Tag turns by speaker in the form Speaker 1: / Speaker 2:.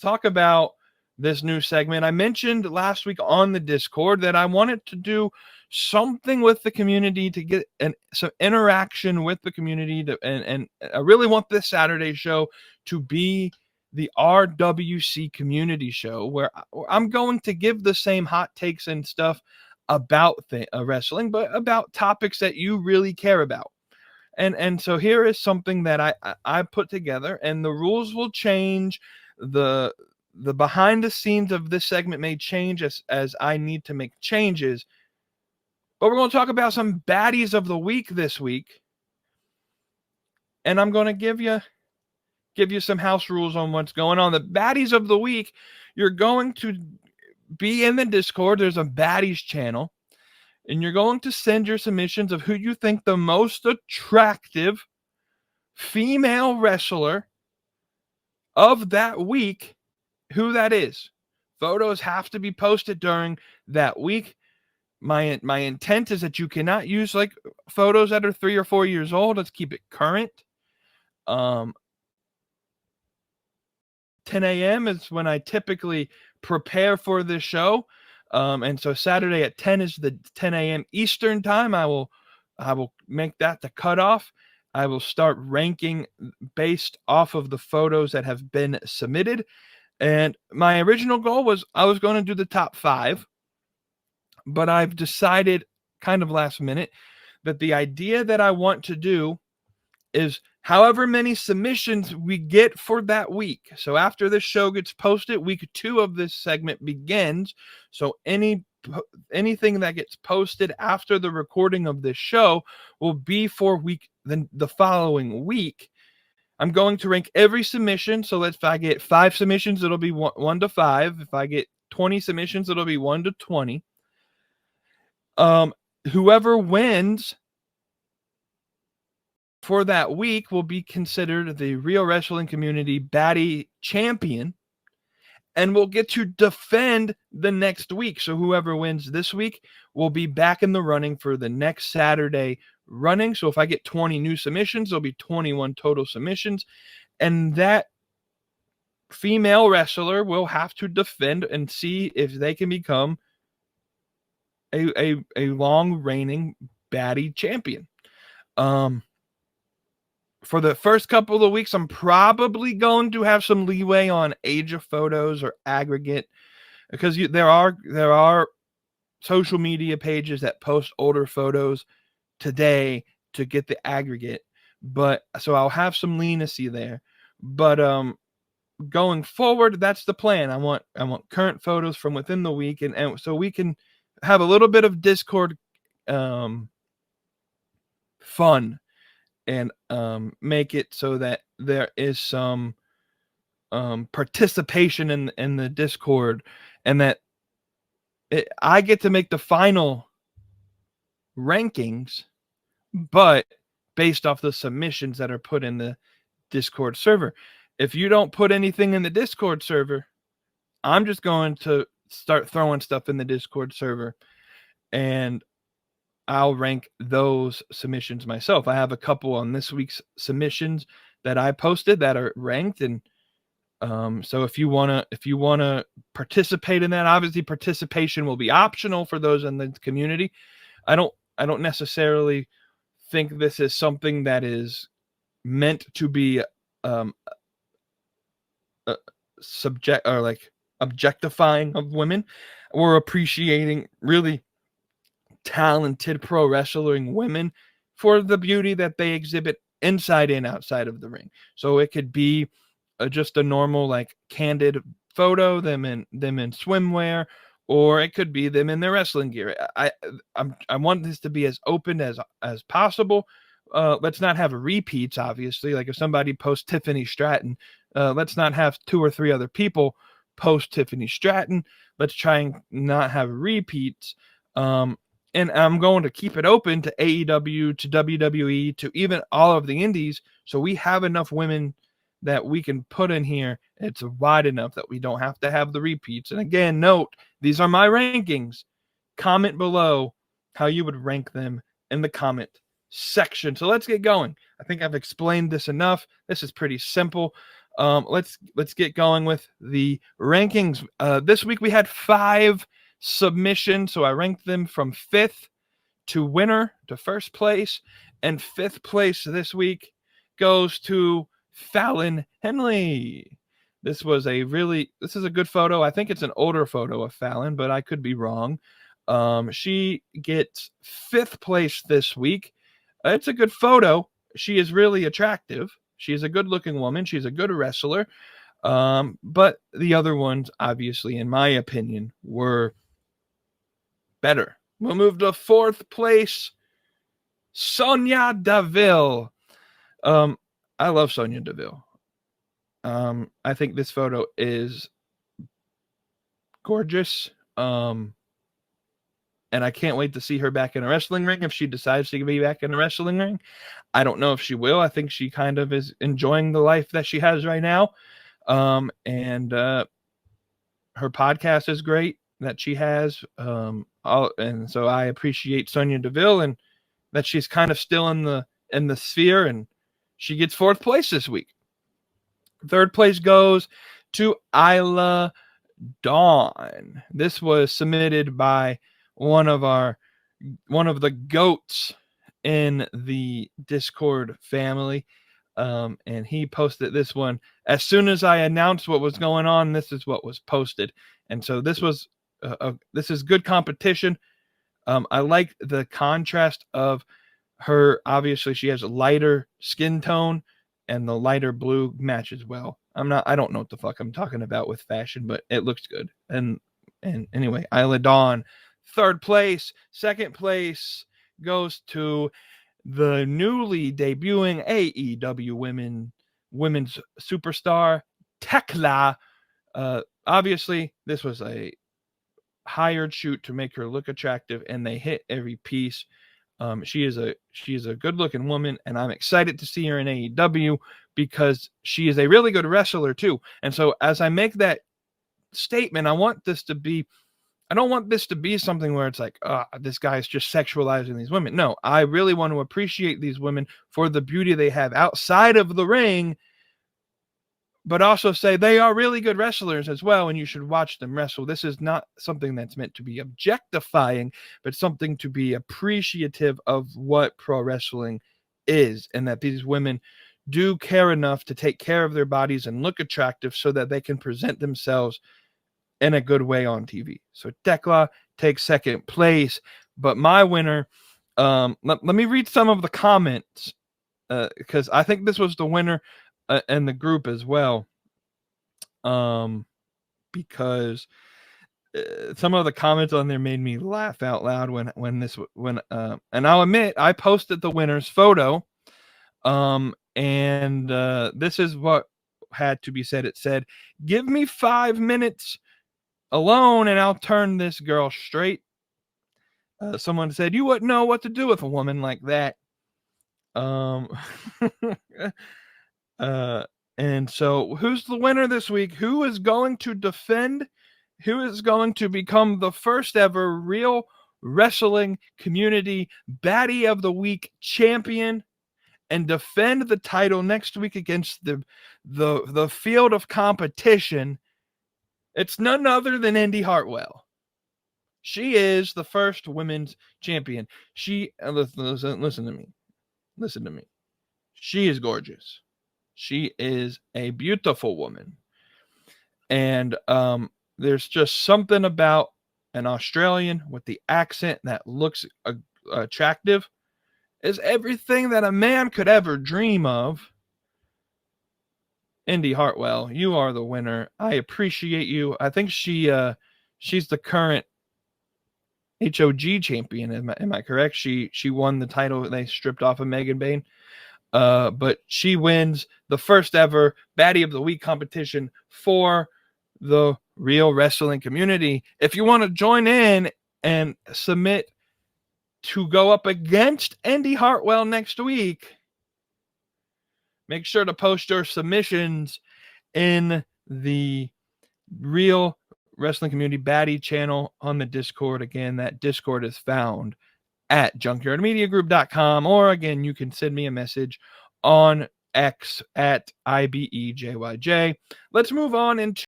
Speaker 1: talk about this new segment. I mentioned last week on the Discord that I wanted to do something with the community to get some interaction with the community, and I really want this Saturday show to be the RWC community show where I'm going to give the same hot takes and stuff about wrestling, but about topics that you really care about. And so here is something that I put together, and the rules will change. The behind the scenes of this segment may change as I need to make changes. But we're going to talk about some baddies of the week this week. And I'm going to give you some house rules on what's going on. The baddies of the week, you're going to be in the Discord. There's a baddies channel. And you're going to send your submissions of who you think the most attractive female wrestler of that week, who that is. Photos have to be posted during that week. My intent is that you cannot use like photos that are 3 or 4 years old. Let's keep it current. 10 a.m. is when I typically prepare for this show. And so Saturday at 10 is the 10 a.m. Eastern time. I will make that the cutoff. I will start ranking based off of the photos that have been submitted. And my original goal was I was going to do the top 5, but I've decided kind of last minute that the idea that I want to do is however many submissions we get for that week. So after this show gets posted, week 2 of this segment begins. So anything that gets posted after the recording of this show will be for the following week. I'm going to rank every submission. So if I get 5 submissions, it'll be 1 to 5. If I get 20 submissions, it'll be 1 to 20. Whoever wins for that week will be considered the Real Wrestling Community Baddie Champion and will get to defend the next week. So whoever wins this week will be back in the running for the next Saturday running. So if I get 20 new submissions, there'll be 21 total submissions. And that female wrestler will have to defend and see if they can become a long reigning Baddie champion. For the first couple of weeks, I'm probably going to have some leeway on age of photos or aggregate, because there are social media pages that post older photos today to get the aggregate. But so I'll have some leniency there. But going forward, that's the plan. I want current photos from within the week, and so we can have a little bit of Discord fun. And make it so that there is some participation in the Discord, and that I get to make the final rankings, but based off the submissions that are put in the Discord server. If you don't put anything in the Discord server, I'm just going to start throwing stuff in the Discord server, and I'll rank those submissions myself. I have a couple on this week's submissions that I posted that are ranked, and so if you wanna participate in that, obviously participation will be optional for those in the community. I don't necessarily think this is something that is meant to be subject or like objectifying of women. We're appreciating really talented pro wrestling women for the beauty that they exhibit inside and outside of the ring. So it could be just a normal like candid photo, them in swimwear, or it could be them in their wrestling gear. I want this to be as open as possible. Let's not have repeats, obviously. Like if somebody posts Tiffany Stratton, let's not have 2 or 3 other people post Tiffany Stratton. Let's try and not have repeats. And I'm going to keep it open to AEW, to WWE, to even all of the indies. So we have enough women that we can put in here. It's wide enough that we don't have to have the repeats. And again, note, these are my rankings. Comment below how you would rank them in the comment section. So let's get going. I think I've explained this enough. This is pretty simple. Let's get going with the rankings. This week we had 5 submissions, so I ranked them from 5th to winner to first place, and 5th place this week goes to Fallon Henley. This is a good photo. I think it's an older photo of Fallon, but I could be wrong. She gets 5th place this week. It's a good photo. She is really attractive. She's a good-looking woman. She's a good wrestler. But the other ones, obviously, in my opinion, were better. We'll move to 4th place, Sonya Deville. I love Sonya Deville. I think this photo is gorgeous. And I can't wait to see her back in a wrestling ring if she decides to be back in a wrestling ring. I don't know if she will. I think she kind of is enjoying the life that she has right now. And her podcast is great that she has. And so I appreciate Sonya Deville and that she's kind of still in the sphere, and she gets 4th place this week. 3rd place goes to Isla Dawn. This was submitted by one of the goats in the Discord family. And he posted this one. As soon as I announced what was going on, this is what was posted. And so this is good competition. I like the contrast of her. Obviously, she has a lighter skin tone, and the lighter blue matches well. I don't know what the fuck I'm talking about with fashion, but it looks good. And anyway, Isla Dawn, 3rd place. 2nd place goes to the newly debuting AEW women's superstar, Tekla. Obviously, this was a hired shoot to make her look attractive, and they hit every piece. She is a good-looking woman, and I'm excited to see her in AEW because she is a really good wrestler too. And so, as I make that statement, I don't want this to be something where it's like, this guy's just sexualizing these women. No, I really want to appreciate these women for the beauty they have outside of the ring, but also say they are really good wrestlers as well, and you should watch them wrestle. This is not something that's meant to be objectifying, but something to be appreciative of what pro wrestling is, and that these women do care enough to take care of their bodies and look attractive so that they can present themselves in a good way on TV. So Tekla takes 2nd place, but my winner, let me read some of the comments, because I think this was the winner in the group as well, because some of the comments on there made me laugh out loud when and I'll admit I posted the winner's photo, and this is what had to be said. It said, "Give me 5 minutes alone and I'll turn this girl straight." Someone said, "You wouldn't know what to do with a woman like that." And so who's the winner this week? Who is going to defend? Who is going to become the first ever Real Wrestling Community Baddie of the Week champion and defend the title next week against the field of competition? It's none other than Indy Hartwell. She is the first women's champion. Listen to me. Listen to me. She is gorgeous. She is a beautiful woman. And there's just something about an Australian with the accent that looks attractive. Is everything that a man could ever dream of. Indy Hartwell, you are the winner. I appreciate you. I think she's the current HOG champion. Am I correct? She won the title they stripped off of Megan Bain. But she wins the first ever Baddie of the Week competition for the Real Wrestling Community. If you want to join in and submit to go up against Indy Hartwell next week, make sure to post your submissions in the Real Wrestling Community Baddie channel on the Discord. Again, that Discord is found at junkyardmediagroup.com, or again, you can send me a message on X at IBEJYJ. Let's move on into